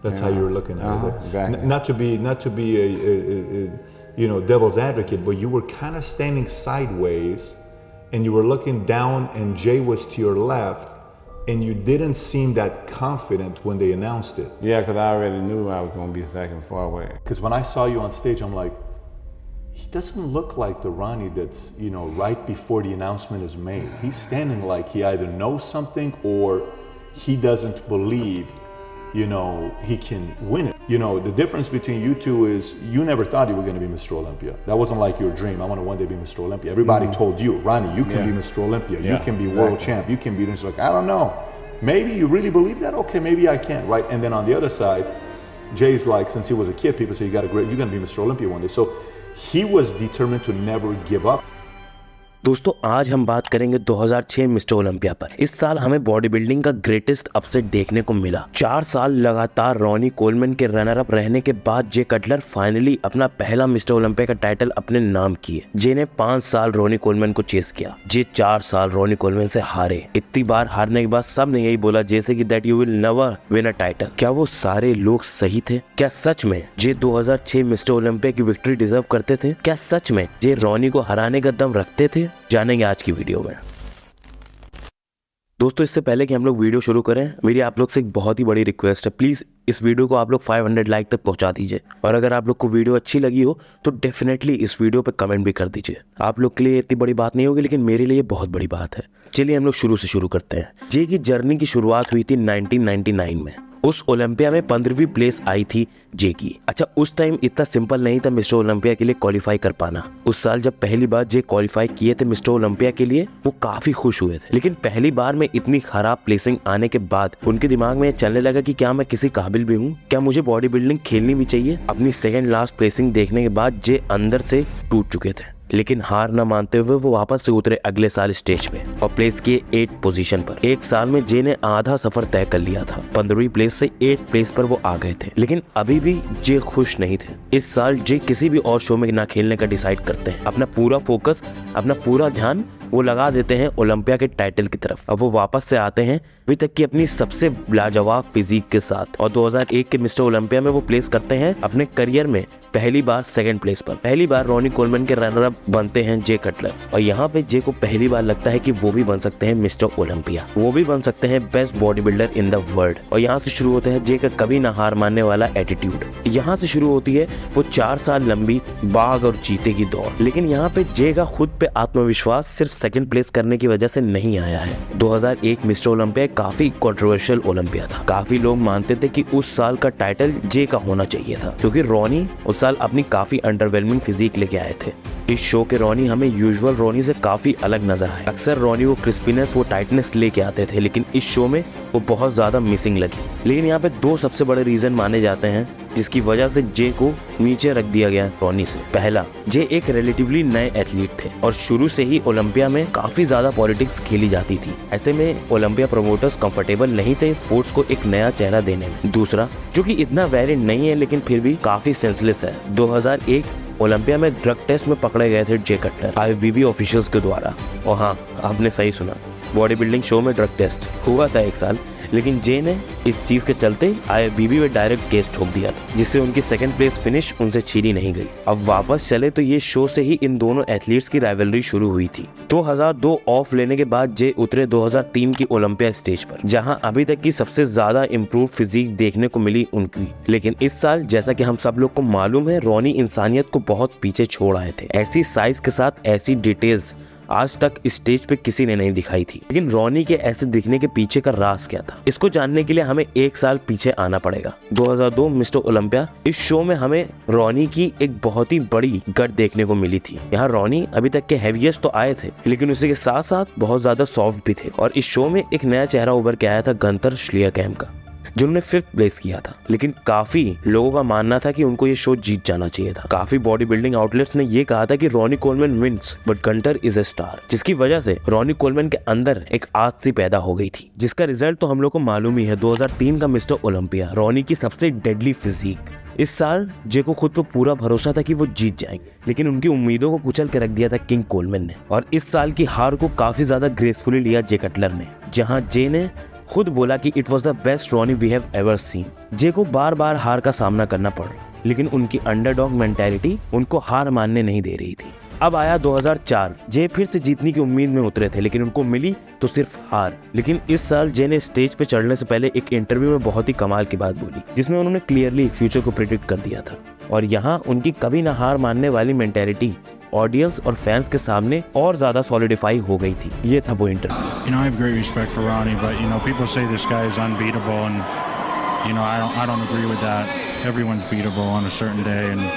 That's how you're looking at it. Exactly. Not to be a devil's advocate, but you were kind of standing sideways, and you were looking down, and Jay was to your left, and you didn't seem that confident when they announced it. Yeah, because I already knew I was going to be second far away. Because when I saw you on stage, I'm like, he doesn't look like the Ronnie that's, right before the announcement is made. He's standing like he either knows something or he doesn't believe, he can win it. The difference between you two is you never thought you were going to be Mr. Olympia. That wasn't like your dream. I want to one day be Mr. Olympia. Everybody told you, Ronnie, you can be Mr. Olympia. You can be world champ. You can be this. Like, I don't know. Maybe you really believe that? Okay, maybe I can, right? And then on the other side, Jay's like, since he was a kid, people say, you're going to be Mr. Olympia one day. So he was determined to never give up. दोस्तों आज हम बात करेंगे 2006 mister Olympia पर। इस साल हमें body building का ग्रेटेस्ट अपसेट देखने को मिला। 4 साल लगातार रॉनी कोलमैन के रनर अप रहने के बाद जे कटलर फाइनली अपना पहला मिस्टर ओलंपिया का टाइटल अपने नाम किए। जे ने 5 साल रॉनी कोलमैन को चेस किया। जे 4 साल रॉनी कोलमैन से हारे। इतनी बार हारने के बाद सब ने यही बोला जैसे कि that you will never win a title. क्या वो सारे लोग सही थे? क्या सच में जे 2006 मिस्टर ओलंपिया की विक्ट्री डिजर्व करते थे? क्या सच में जे रॉनी को हराने का दम रखते थे? जानेंगे आज की वीडियो में। दोस्तों इससे पहले कि हम लोग वीडियो शुरू करें, मेरी आप लोग से एक बहुत ही बड़ी रिक्वेस्ट है, प्लीज इस वीडियो को आप लोग 500 लाइक तक पहुंचा दीजिए। और अगर आप लोग को वीडियो अच्छी लगी हो तो डेफिनेटली इस वीडियो पे कमेंट भी कर दीजिए। आप लोग के लिए इतनी बड़ी बात नहीं होगी, लेकिन मेरे लिए बहुत बड़ी बात है। चलिए हम लोग शुरू करते हैं। जे की जर्नी की शुरुआत हुई थी 1999 में। उस ओलंपिया में 15वीं प्लेस आई थी जे की। अच्छा, उस टाइम इतना सिंपल नहीं था मिस्टर ओलंपिया के लिए क्वालिफाई कर पाना। उस साल जब पहली बार जे क्वालिफाई किए थे मिस्टर ओलंपिया के लिए, वो काफी खुश हुए थे। लेकिन पहली बार में इतनी खराब प्लेसिंग आने के बाद उनके दिमाग में चलने लगा कि क्या मैं किसी काबिल भी हूँ? क्या मुझे बॉडी बिल्डिंग खेलनी भी चाहिए? अपनी सेकेंड लास्ट प्लेसिंग देखने के बाद जे अंदर से टूट चुके थे, लेकिन हार न मानते हुए वो वापस से उतरे अगले साल स्टेज पे और प्लेस किए 8 पोजीशन पर। एक साल में जे ने आधा सफर तय कर लिया था। 15वीं प्लेस से 8 प्लेस पर वो आ गए थे, लेकिन अभी भी जे खुश नहीं थे। इस साल जे किसी भी और शो में ना खेलने का डिसाइड करते हैं। अपना पूरा फोकस, अपना पूरा ध्यान वो लगा देते हैं ओलंपिया के टाइटल की तरफ। अब वो वापस से आते हैं अभी तक की अपनी सबसे लाजवाब फिजिक के साथ, और 2001 के मिस्टर ओलंपिया में वो प्लेस करते हैं अपने करियर में पहली बार सेकंड प्लेस पर। पहली बार रॉनी कोलमैन के रनर अप बनते हैं जे कटलर, और यहाँ पे जे को पहली बार लगता है कि वो भी बन सकते हैं मिस्टर ओलंपिया, वो भी बन सकते हैं best body builder in the world. और यहाँ से शुरू होता है जे का कभी ना हार मानने वाला एटीट्यूड। यहाँ से शुरू होती है वो 4 साल लंबी बाघ और चीते की दौड़। लेकिन यहाँ पे जे का खुद पे आत्मविश्वास सिर्फ सेकंड प्लेस करने की वजह से नहीं आया है। 2001 मिस्टर ओलंपिया काफी कंट्रोवर्शियल ओलंपिया था। काफी लोग मानते थे कि उस साल का टाइटल जे का होना चाहिए था, क्योंकि रॉनी उस साल अपनी काफी अंडरवेलमिंग फिजिक लेके आए थे। इस शो के रॉनी हमें यूजुअल रॉनी से काफी अलग नजर आए। अक्सर रॉनी वो क्रिस्पीनेस, वो टाइटनेस लेके आते थे, लेकिन इस शो में वो बहुत ज्यादा मिसिंग लगी। लेकिन यहाँ पे 2 सबसे बड़े रीजन माने जाते हैं जिसकी वजह से जे को नीचे रख दिया गया रॉनी से। पहला, जे एक रिलेटिवली नए एथलीट थे और शुरू से ही ओलंपिया में काफी ज्यादा पॉलिटिक्स खेली जाती थी। ऐसे में ओलंपिया प्रमोटर्स कंफर्टेबल नहीं थे स्पोर्ट्स को एक नया चेहरा देने में। दूसरा, जो कि इतना वैलिड नहीं है लेकिन फिर भी काफी सेंसलेस है, 2001 ओलंपिया में ड्रग टेस्ट में पकड़े गए थे जे कटलर आईएफबीबी ऑफिशियल्स के द्वारा। और हाँ, आपने सही सुना, बॉडी बिल्डिंग शो में ड्रग टेस्ट हुआ था 1 साल, लेकिन जे ने इस चीज के चलते आईएफबीबी में डायरेक्ट केस ठोक दिया था, जिससे उनकी सेकंड प्लेस फिनिश उनसे छीनी नहीं गई। अब वापस चले तो ये शो से ही इन दोनों एथलीट्स की राइवलरी शुरू हुई थी। 2002 ऑफ लेने के बाद जे उतरे 2003 की ओलंपिया स्टेज पर, जहां अभी तक की सबसे ज्यादा इम्प्रूव फिजिक देखने को मिली उनकी। लेकिन इस साल जैसा कि हम सब लोग को मालूम है, रॉनी इंसानियत को बहुत पीछे छोड़ आए थे। ऐसी साइज के साथ ऐसी डिटेल्स आज तक स्टेज पे किसी ने नहीं दिखाई थी। लेकिन रॉनी के ऐसे दिखने के पीछे का राज क्या था, इसको जानने के लिए हमें 1 साल पीछे आना पड़ेगा। 2002 मिस्टर ओलंपिया, इस शो में हमें रॉनी की एक बहुत ही बड़ी गट देखने को मिली थी। यहाँ रॉनी अभी तक के हेवीएस्ट तो आए थे, लेकिन उसी के साथ साथ बहुत ज्यादा सॉफ्ट भी थे। और इस शो में एक नया चेहरा उभर के आया था गंतर श्लियाकैम का, जिन्होंने 5th प्लेस किया था। लेकिन काफी लोगों का मानना था कि उनको ये शो जीत जाना चाहिए था। काफी बॉडी बिल्डिंग आउटलेट्स ने ये कहा था कि Ronnie Coleman wins but Gunter is a star, जिसकी वजह से रॉनी कोलमैन के अंदर एक आग सी पैदा हो गई थी, जिसका रिजल्ट तो हम लोग को मालूम ही है। 2003 का मिस्टर ओलंपिया, रॉनी की सबसे डेडली फिजिक। इस साल जे को खुद पर पूरा भरोसा था कि वो जीत जाएंगे, लेकिन उनकी उम्मीदों को कुचल के रख दिया था किंग कोलमैन ने। और इस साल की हार को काफी ज्यादा ग्रेसफुली लिया जे कटलर ने, जहां जे ने खुद बोला कि it was the best Ronnie we have ever seen. J को बार बार हार का सामना करना पड़ रहा, लेकिन उनकी अंडरडॉग मेंटालिटी उनको हार मानने नहीं दे रही थी। अब आया 2004, जे फिर से जीतने की उम्मीद में उतरे थे, लेकिन उनको मिली तो सिर्फ हार। लेकिन इस साल जे ने स्टेज पे चढ़ने से पहले एक इंटरव्यू में बहुत ही कमाल की बात बोली, जिसमें उन्होंने क्लियरली फ्यूचर को प्रेडिक्ट कर दिया था। और यहाँ उनकी कभी ना हार मानने वाली मेंटालिटी ऑडियंस और फैंस के सामने और ज्यादा सॉलिडिफाई हो गई थी। ये था वो interview. You know, I have great respect for Ronnie, but you know, people say this guy is unbeatable, and you know, I don't agree with that. Everyone's beatable on a certain day, and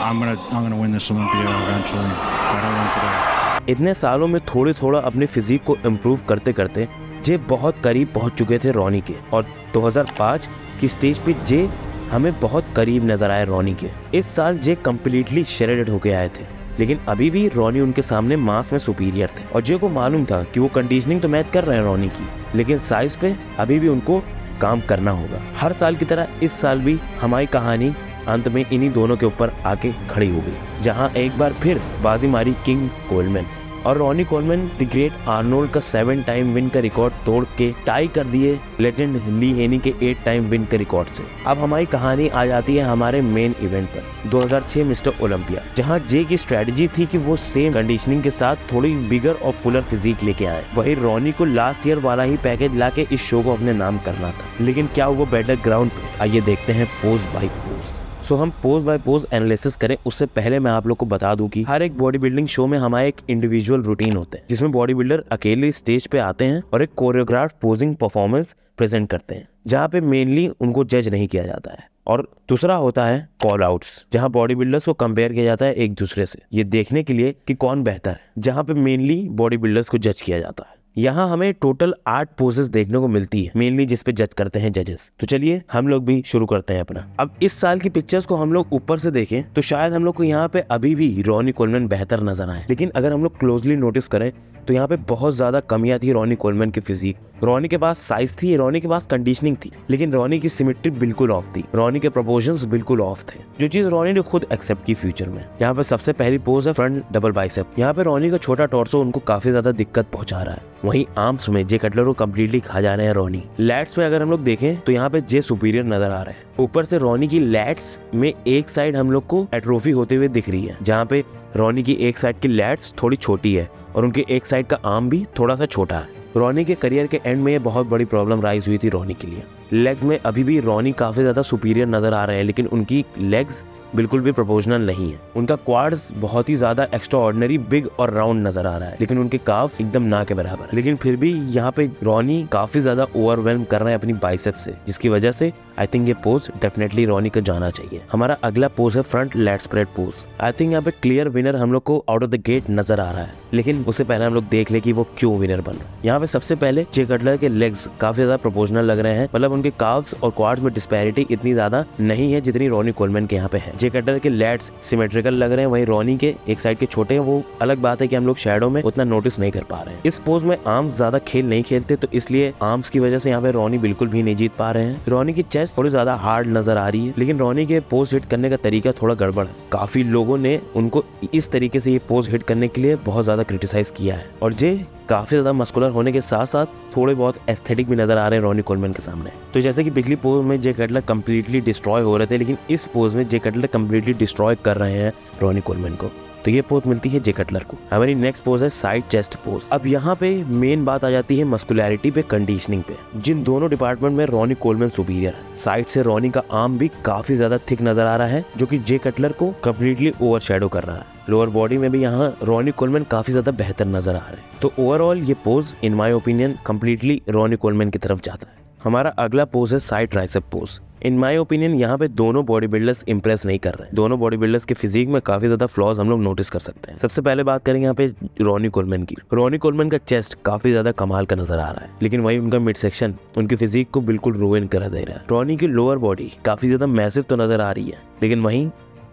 I'm gonna win this Olympia eventually. If I don't win today. इतने सालों में थोड़े थोड़ा अपने physique को improve करते करते जे बहुत करीब पहुंच चुके थे रॉनी के, और 2005 की स्टेज पे जे हमें बहुत करीब नजर आए रॉनी के। इस साल जे कम्प्लीटली शेरेडेड होके आए थे, लेकिन अभी भी रॉनी उनके सामने मास में सुपीरियर थे। और जे को मालूम था कि वो कंडीशनिंग तो मैच कर रहे हैं रॉनी की, लेकिन साइज पे अभी भी उनको काम करना होगा। हर साल की तरह इस साल भी हमारी कहानी अंत में इन्हीं दोनों के ऊपर आके खड़ी हो गई, जहां एक बार फिर बाजी मारी किंग कोलमैन और Ronnie Coleman the great Arnold का 7 टाइम विन का रिकॉर्ड तोड़ के टाई कर दिए लेजेंड ली हेनी के 8 टाइम विन के रिकॉर्ड से। अब हमारी कहानी आ जाती है हमारे मेन इवेंट पर, 2006 मिस्टर ओलंपिया, जहां जे की स्ट्रेटजी थी कि वो सेम कंडीशनिंग के साथ थोड़ी बिगर और फुलर फिजिक लेके आए। वही रॉनी को लास्ट ईयर वाला ही पैकेज लाके इस शो को अपने नाम करना था, लेकिन क्या वो बैटल ग्राउंड पे? आइए देखते हैं पोज बाय पोज। सो हम पोज बाय पोज एनालिसिस करें उससे पहले मैं आप लोग को बता दूं कि हर एक बॉडी बिल्डिंग शो में हमारा एक इंडिविजुअल रूटीन होता है, जिसमें बॉडी बिल्डर अकेले स्टेज पे आते हैं और एक कोरियोग्राफ पोजिंग परफॉर्मेंस प्रेजेंट करते हैं, जहाँ पे मेनली उनको जज नहीं किया जाता है। और दूसरा होता है कॉल आउट्स, जहाँ बॉडी बिल्डर्स को कंपेयर किया जाता है एक दूसरे से, ये देखने के लिए कि कौन बेहतर है, जहाँ पे मेनली बॉडी बिल्डर्स को जज किया जाता है। यहाँ हमें टोटल 8 पोजेस देखने को मिलती है मेनली, जिस पे जज करते हैं जजेस। तो चलिए हम लोग भी शुरू करते हैं अपना। अब इस साल की पिक्चर्स को हम लोग ऊपर से देखें तो शायद हम लोग को यहाँ पे अभी भी रॉनी कोलमैन बेहतर नजर आए, लेकिन अगर हम लोग क्लोजली नोटिस करें तो यहाँ पे बहुत ज्यादा कमियां थी रॉनी कोलमैन की फिजिक। रॉनी के पास साइज थी, रॉनी के पास कंडीशनिंग थी, लेकिन रॉनी की सिमेट्री बिल्कुल ऑफ थी, रॉनी के प्रोपोर्शंस बिल्कुल ऑफ थे, जो चीज रॉनी ने खुद एक्सेप्ट की फ्यूचर में। यहाँ पे सबसे पहली पोज है फ्रंट डबल बाइसेप। यहाँ पे रॉनी का छोटा टॉर्सो उनको काफी ज्यादा दिक्कत पहुंचा रहा है। वहीं आर्म्स में जे कटलर को कम्प्लीटली खा जा रहे हैं रॉनी। लैट्स में अगर हम लोग देखें तो यहाँ पे जे सुपीरियर नजर आ रहे हैं। ऊपर से रॉनी की लैट्स में एक साइड हम लोग को एट्रोफी होते हुए दिख रही है, जहाँ पे रॉनी की एक साइड की लैट्स थोड़ी छोटी है और उनके एक साइड का आर्म भी थोड़ा सा छोटा है। रॉनी के करियर के एंड में ये बहुत बड़ी प्रॉब्लम राइज हुई थी रॉनी के लिए। लेग्स में अभी भी रॉनी काफी ज्यादा सुपीरियर नजर आ रहे हैं, लेकिन उनकी लेग्स बिल्कुल भी प्रोपोर्शनल नहीं है। उनका क्वाड्स बहुत ही ज्यादा एक्स्ट्रा ऑर्डिनरी बिग और राउंड नजर आ रहा है, लेकिन उनके काफ्स एकदम ना के बराबर। लेकिन फिर भी यहाँ पे रॉनी काफी ज्यादा ओवरवेल्म कर रहे हैं अपनी बाइसेप से, जिसकी वजह से आई थिंक ये पोज डेफिनेटली रॉनी को जाना चाहिए। हमारा अगला पोज है front lat spread pose. I think यहाँ पे क्लियर विनर हम लोग को आउट ऑफ द गेट नजर आ रहा है, लेकिन उससे पहले हम लोग देख ले कि वो क्यों विनर बन रहा है। यहाँ पे सबसे पहले जे कटलर के लेग्स काफी ज्यादा प्रोपोर्शनल लग रहे हैं, मतलब उनके काफ्स और क्वाड्स में डिस्पैरिटी इतनी ज्यादा नहीं है जितनी रॉनी कोलमैन के यहाँ पे है। जे कटलर के लैट्स सिमेट्रिकल लग रहे हैं, वहीं रॉनी के एक साइड के छोटे हैं। वो अलग बात है कि हम लोग शैडो में उतना नोटिस नहीं कर पा रहे हैं। इस पोज में आर्म्स ज्यादा खेल नहीं खेलते, तो इसलिए आर्म्स की वजह से यहाँ पे रॉनी बिल्कुल भी नहीं जीत पा रहे हैं। रॉनी की चेस्ट थोड़ी ज्यादा हार्ड नजर आ रही है, लेकिन रॉनी के पोज हिट करने का तरीका थोड़ा गड़बड़ है। काफी लोगों ने उनको इस तरीके से ये पोज हिट करने के लिए बहुत ज्यादा क्रिटिसाइज किया है। और जे काफी ज्यादा मस्कुलर होने के साथ साथ थोड़े बहुत एस्थेटिक भी नजर आ रहे हैं रॉनी कोलमैन के सामने। तो जैसे कि पिछली पोज में जे कटलर कंप्लीटली डिस्ट्रॉय हो रहे थे, लेकिन इस पोज में जे कटलर कंप्लीटली डिस्ट्रॉय कर रहे हैं रॉनी कोलमैन को, तो ये पोज मिलती है जे कटलर को। हमारी नेक्स्ट पोज है साइड चेस्ट पोज। अब यहाँ पे मेन बात आ जाती है मस्कुलैरिटी पे, कंडीशनिंग पे, जिन दोनों डिपार्टमेंट में रॉनी कोलमैन सुपीरियर है। साइड से रॉनी का आर्म भी काफी ज्यादा थिक नजर आ रहा है, जो कि जे कटलर को कंप्लीटली ओवरशैडो कर रहा है। लोअर बॉडी में भी यहाँ रॉनी कोलमैन काफी ज्यादा बेहतर नजर आ रहे हैं। तो ओवरऑल ये pose in my opinion completely Ronnie Coleman की तरफ जाता है। हमारा अगला पोज है side tricep pose. In my opinion यहाँ पे दोनों बॉडी बिल्डर्स इंप्रेस नहीं कर रहे हैं। दोनों बॉडी बिल्डर्स के फिजिक में काफी ज्यादा फ्लॉज हम लोग नोटिस कर सकते हैं। सबसे पहले बात करेंगे यहाँ पे रॉनी कोलमैन की। रॉनी कोलमैन का चेस्ट काफी ज्यादा कमाल का नजर आ रहा है, लेकिन वही उनका मिड सेक्शन उनकी फिजिक को बिल्कुल रुइन कर दे रहा है। रॉनी की लोअर बॉडी काफी ज्यादा मैसिव तो नजर आ रही है, लेकिन वहीं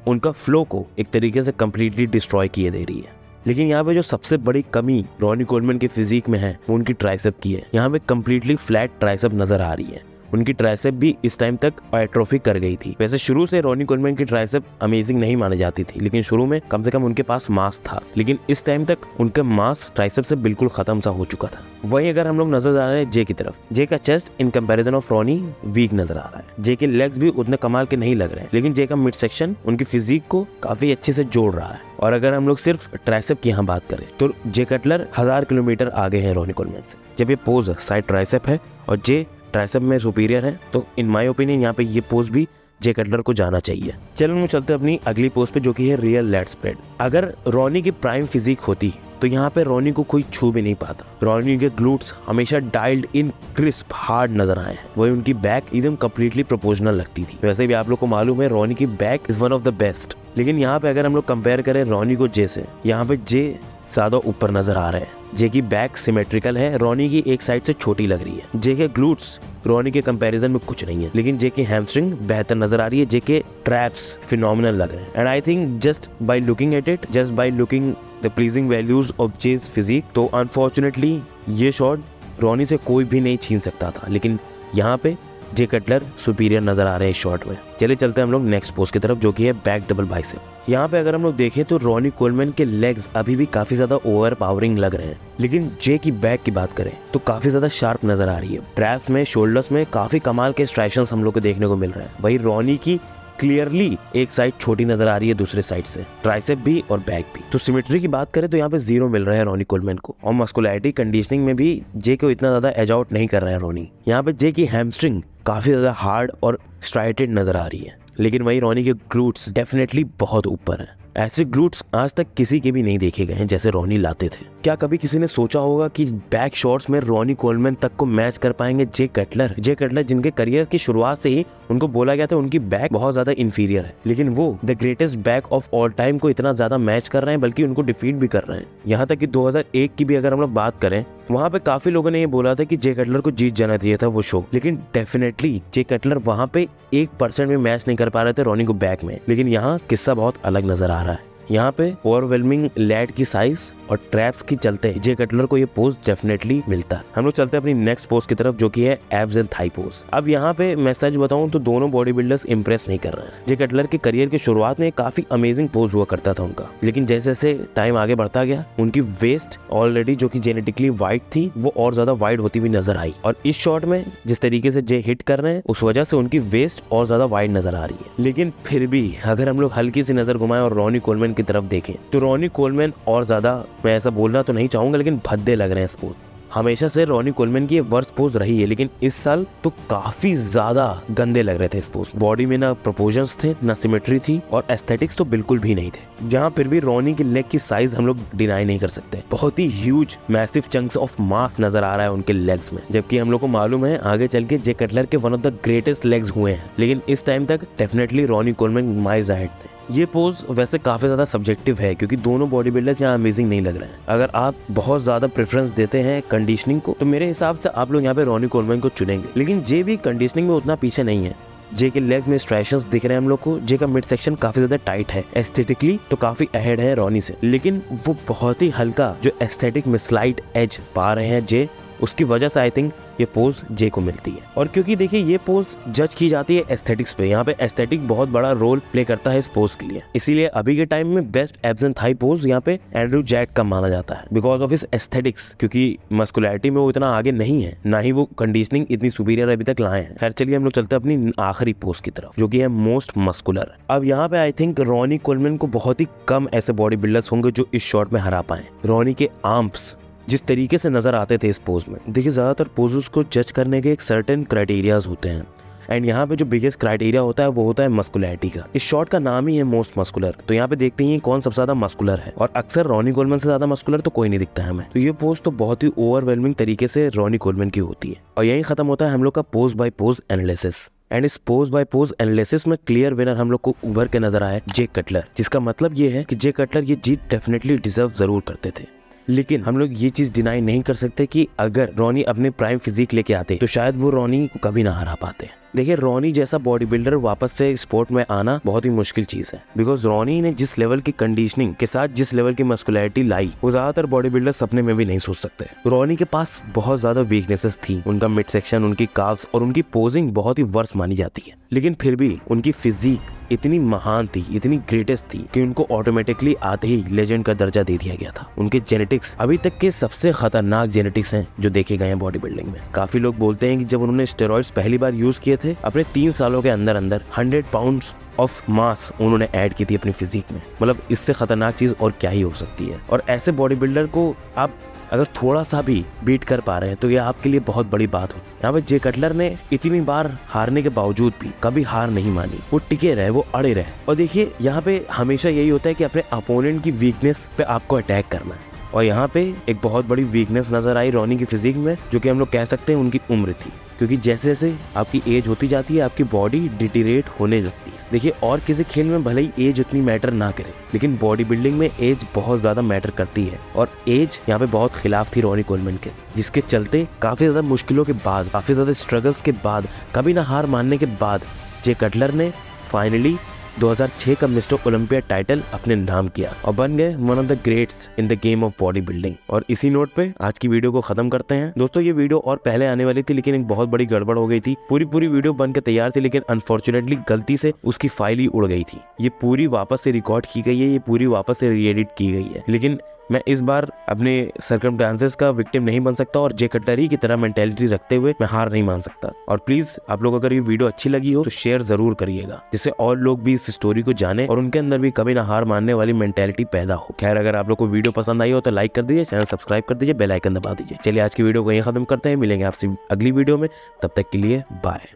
उनका फ्लो को एक तरीके से कंप्लीटली डिस्ट्रॉय किए दे रही है। लेकिन यहाँ पे जो सबसे बड़ी कमी रॉनी कोलमैन की फिजिक में है वो उनकी ट्राइसेप की है। यहाँ पे कंप्लीटली फ्लैट ट्राइसेप नजर आ रही है। उनकी ट्राइसेप भी इस टाइम तक एट्रोफी कर गई थी। वैसे शुरू से रॉनी कोलमैन की ट्राइसेप अमेजिंग नहीं मानी जाती थी, लेकिन शुरू में कम से कम उनके पास मास था, लेकिन इस टाइम तक उनका मास ट्राइसेप से बिल्कुल खत्म सा हो चुका था। वहीं अगर हम लोग नजर आ रहे हैं जे की तरफ, जे का chest in comparison of Ronnie weak नजर आ रहा है। जे के लेग्स भी उतने कमाल के नहीं लग रहे हैं, लेकिन जे का मिड सेक्शन उनकी फिजिक को काफी अच्छे से जोड़ रहा है। और अगर हम लोग सिर्फ ट्राइसेप की यहाँ बात करें तो जे कटलर 1000 किलोमीटर आगे हैं रॉनी कोलमैन से। जब ये पोज साइड ट्राइसेप है और जे ट्राइसेप में सुपीरियर है, तो इन माय ओपिनियन यहाँ पे ये पोज भी जे कटलर को जाना चाहिए। चलो हम चलते हैं अपनी अगली पोज पे, जो कि है रियल लैट स्प्रेड। अगर रॉनी की प्राइम फिजिक होती तो यहाँ पे रॉनी को कोई छू भी नहीं पाता। रॉनी के ग्लूट्स हमेशा डाइल्ड इन क्रिस्प हार्ड नजर आए हैं, वही उनकी बैक एकदम कम्प्लीटली प्रोपोर्शनल लगती थी। वैसे भी आप लोग को मालूम है रॉनी की back is one of the best, लेकिन यहाँ पे अगर हम लोग कंपेयर करें रॉनी को जे से, यहाँ पे जे ज्यादा ऊपर नजर आ रहे हैं। जे की बैक सिमेट्रिकल है, रॉनी की एक साइड से छोटी लग रही है। जे के ग्लूट्स रॉनी के कंपैरिजन में कुछ नहीं है, लेकिन जे की हैमस्ट्रिंग बेहतर नजर आ रही है। जे के ट्रैप्स फिनोमिनल लग रहे हैं। And I think just by looking at it, just by looking the pleasing values of जेस फिजिक, तो अनफॉर्चुनेटली ये शॉट रॉनी से कोई भी नहीं छीन सकता था, लेकिन यहाँ पे जे कटलर सुपीरियर नजर आ रहे हैं इस शॉट में। चलिए चलते हैं हम लोग नेक्स्ट पोज की तरफ, जो कि है बैक डबल बाइसेप। यहाँ पे अगर हम लोग देखें तो रॉनी कोलमैन के लेग्स अभी भी काफी ज्यादा ओवर पावरिंग लग रहे हैं, लेकिन जे की बैक की बात करें तो काफी ज्यादा शार्प नजर आ रही है। ट्रैप्स में, शोल्डर्स में काफी कमाल के स्ट्राइक्शंस हम लोग को देखने को मिल रहे हैं। वही रॉनी की क्लियरली एक साइड छोटी नजर आ रही है दूसरे साइड से, ट्राइसेप भी और बैक भी। तो सिमेट्री की बात करें तो यहाँ पे 0 मिल रहा है रॉनी कोलमैन को, और मस्कुलैरिटी कंडीशनिंग में भी जे को इतना ज्यादा एज आउट नहीं कर रहे हैं रॉनी। यहाँ पे जे की हैमस्ट्रिंग काफी ज्यादा हार्ड और स्ट्राइटेड नजर आ रही है, लेकिन वही रॉनी के ग्लूट्स डेफिनेटली बहुत ऊपर है। ऐसे ग्लूट्स आज तक किसी के भी नहीं देखे गए हैं जैसे रॉनी लाते थे। क्या कभी किसी ने सोचा होगा कि बैक शॉट्स में रॉनी कोलमैन तक को मैच कर पाएंगे जे कटलर? जे कटलर जिनके करियर की शुरुआत से ही उनको बोला गया था उनकी बैक बहुत ज्यादा इंफीरियर है, लेकिन वो the greatest back of all time को इतना ज्यादा मैच कर रहे हैं, बल्कि उनको डिफीट भी कर रहे हैं। यहाँ तक कि 2001 की भी अगर हम लोग बात करें, वहाँ पे काफी लोगों ने ये बोला था कि जे कटलर को जीत जाना चाहिए था वो शो, लेकिन डेफिनेटली जे कटलर वहाँ पे 1% भी मैच नहीं कर पा रहे थे रॉनी को बैक में। लेकिन यहाँ किस्सा बहुत अलग नजर आ रहा है। यहाँ पे ओवरवेलमिंग लैट की साइज और ट्रैप्स की चलते जे कटलर को ये पोज डेफिनेटली मिलता है। हम लोग चलते हैं अपनी नेक्स्ट पोज की तरफ, जो कि है एब्स एंड थाई पोज। अब यहाँ पे मैं सच बताऊं तो दोनों बॉडी बिल्डर्स इंप्रेस नहीं कर रहे हैं। जे कटलर के करियर की शुरुआत में काफी अमेजिंग पोज हुआ करता था उनका, लेकिन जैसे जैसे टाइम आगे बढ़ता गया उनकी वेस्ट ऑलरेडी जो कि जेनेटिकली वाइड थी वो और ज्यादा वाइड होती हुई नजर आई, और इस शॉट में जिस तरीके से जे हिट कर रहे हैं उस वजह से उनकी वेस्ट और ज्यादा वाइड नजर आ रही है। लेकिन फिर भी अगर हम लोग हल्की सी नजर घुमाएं और रॉनी कोलमैन की तरफ देखें तो रॉनी कोलमैन और ज्यादा, मैं ऐसा बोलना तो नहीं चाहूंगा, लेकिन भद्दे लग रहे हैं इस पोज। हमेशा से रॉनी कोलमैन की ये वर्स्ट पोज रही है, लेकिन इस साल तो काफी ज्यादा गंदे लग रहे थे इस पोज। बॉडी में ना प्रोपोर्शंस थे, ना सिमेट्री थी, और एस्थेटिक्स तो बिल्कुल भी नहीं थे। जहाँ फिर भी रॉनी की लेग की साइज हम लोग डिनाई नहीं कर सकते, बहुत ही huge massive chunks of mass नजर आ रहा है उनके लेग्स में, जबकि हम लोग को मालूम है आगे चल के जे कटलर के one of the greatest legs हुए हैं, लेकिन इस टाइम तक definitely Ronnie Coleman miles ahead थे। ये पोज वैसे काफी ज्यादा सब्जेक्टिव है, क्योंकि दोनों बॉडी बिल्डर्स यहाँ अमेजिंग नहीं लग रहे हैं। अगर आप बहुत ज्यादा प्रेफरेंस देते हैं कंडीशनिंग को तो मेरे हिसाब से आप लोग यहाँ पे रॉनी कोलमैन को चुनेंगे, लेकिन जे भी कंडीशनिंग में उतना पीछे नहीं है। जे के लेग्स में स्ट्राइशंस दिख रहे हैं हम लोग को। जे का मिड सेक्शन काफी ज्यादा टाइट है, एस्थेटिकली तो काफी अहेड है रॉनी से, लेकिन वो बहुत ही हल्का जो एस्थेटिक में स्लाइट एज पा रहे हैं जे, उसकी वजह से आई थिंक ये पोज जे को मिलती है। और क्योंकि देखिए ये पोज जज की जाती है एस्थेटिक्स पे, यहाँ पे एस्थेटिक बहुत बड़ा रोल प्ले करता है इस पोज के लिए, इसीलिए अभी के टाइम में best abs and thigh pose यहाँ पे एंड्रू जैक का माना जाता है बिकॉज ऑफ हिज एस्थेटिक्स, क्योंकि मस्कुलैरिटी में वो इतना आगे नहीं है, ना ही वो कंडीशनिंग इतनी सुपीरियर अभी तक लाए हैं। खैर चलिए हम लोग चलते हैं अपनी आखिरी पोज की तरफ, जो कि है मोस्ट मस्कुलर। अब यहाँ पे आई थिंक रॉनी कोलमैन को बहुत ही कम ऐसे बॉडी बिल्डर्स होंगे जो इस शॉट में हरा पाए। रॉनी के आर्म्स जिस तरीके से नजर आते थे इस पोज में, देखिए ज्यादातर पोजेस को जज करने के एक सर्टेन क्राइटेरियाज होते हैं, एंड यहाँ पे जो बिगेस्ट क्राइटेरिया होता है वो होता है मस्कुलैरिटी का। इस शॉट का नाम ही है मोस्ट मस्कुलर, तो यहाँ पे देखते हैं कौन सबसे ज्यादा मस्कुलर है, और अक्सर रॉनी कोलमैन से ज्यादा मस्कुलर तो कोई नहीं दिखता है हमें। तो ये पोज तो बहुत ही ओवरवेलमिंग तरीके से रॉनी कोलमैन की होती है, और यही खत्म होता है हम लोग का pose by pose analysis. And इस पोज बाय पोज एनालिसिस में क्लियर विनर हम लोग को उभर के नजर आया जे कटलर, जिसका मतलब ये है कि जे कटलर ये जीत डेफिनेटली डिजर्व जरूर करते थे। लेकिन हम लोग ये चीज डिनाई नहीं कर सकते कि अगर रॉनी अपने प्राइम फिजिक लेके आते तो शायद वो रॉनी को कभी ना हरा पाते। देखिए रॉनी जैसा बॉडी बिल्डर वापस से स्पोर्ट में आना बहुत ही मुश्किल चीज है, बिकॉज रॉनी ने जिस लेवल की कंडीशनिंग के साथ जिस लेवल की मस्कुलैरिटी लाई वो ज्यादातर बॉडी बिल्डर सपने में भी नहीं सोच सकते। रॉनी के पास बहुत ज्यादा वीकनेसेस थी, उनका मिड सेक्शन, उनकी काफ्स और उनकी पोजिंग बहुत ही वर्स्ट मानी जाती है, लेकिन फिर भी उनकी फिजिक इतनी महान थी, इतनी ग्रेटेस्ट थी कि उनको ऑटोमेटिकली आते ही लेजेंड का दर्जा दे दिया गया था। उनके जेनेटिक्स अभी तक के सबसे खतरनाक जेनेटिक्स हैं जो देखे गए हैं बॉडी बिल्डिंग में। काफी लोग बोलते हैं कि जब उन्होंने स्टेरॉइड्स पहली बार यूज किए थे अपने 3 सालों के अंदर 100 पाउंड्स ऑफ मास उन्होंने ऐड की थी अपनी फिजिक में। मतलब इससे खतरनाक चीज और क्या ही हो सकती है। और ऐसे बॉडी बिल्डर को आप अगर थोड़ा सा भी बीट कर पा रहे हैं तो ये आपके लिए बहुत बड़ी बात हो। यहाँ पे जे कटलर ने इतनी बार हारने के बावजूद भी कभी हार नहीं मानी, वो टिके रहे, वो अड़े रहे। और देखिए यहाँ पे हमेशा यही होता है कि अपने अपोनेंट की वीकनेस पे आपको अटैक करना है, और यहाँ पे एक बहुत बड़ी वीकनेस नजर आई रॉनी की फिजिक में, जो कि हम लोग कह सकते हैं उनकी उम्र थी। क्योंकि जैसे जैसे आपकी एज होती जाती है आपकी बॉडी डिटीरेट होने लगती है। देखिए और किसी खेल में भले ही एज उतनी मैटर ना करे, लेकिन बॉडी बिल्डिंग में एज बहुत ज्यादा मैटर करती है, और एज यहाँ पे बहुत खिलाफ थी रॉनी कोलमैन के, जिसके चलते काफी ज्यादा मुश्किलों के बाद, काफी ज्यादा स्ट्रगल्स के बाद, कभी ना हार मानने के बाद जे कटलर ने फाइनली 2006 का मिस्टर ओलंपिया टाइटल अपने नाम किया और बन गए one of the greats in the game of body building. और इसी नोट पे आज की वीडियो को खत्म करते हैं। दोस्तों ये वीडियो और पहले आने वाली थी, लेकिन एक बहुत बड़ी गड़बड़ हो गई थी। पूरी वीडियो बन के तैयार थी, लेकिन अनफॉर्चुनेटली गलती से उसकी फाइल ही उड़ गई थी। ये पूरी वापस से रिकॉर्ड की गई है, ये पूरी वापस से री-एडिट की गई है, लेकिन मैं इस बार अपने सर्कमस्टेंसेस का विक्टिम नहीं बन सकता और जे कटलर ही की तरह मेंटेलिटी रखते हुए मैं हार नहीं मान सकता। और प्लीज आप लोग अगर ये वीडियो अच्छी लगी हो तो शेयर जरूर करिएगा, जिससे और लोग भी इस स्टोरी को जाने और उनके अंदर भी कभी ना हार मानने वाली मेंटेलिटी पैदा हो। खैर अगर आप लोग को वीडियो पसंद आई हो तो लाइक कर दीजिए, चैनल सब्सक्राइब कर दीजिए, बेल आइकन दबा दीजिए। चलिए आज की वीडियो को यहीं खत्म करते हैं, मिलेंगे आपसे अगली वीडियो में, तब तक के लिए बाय।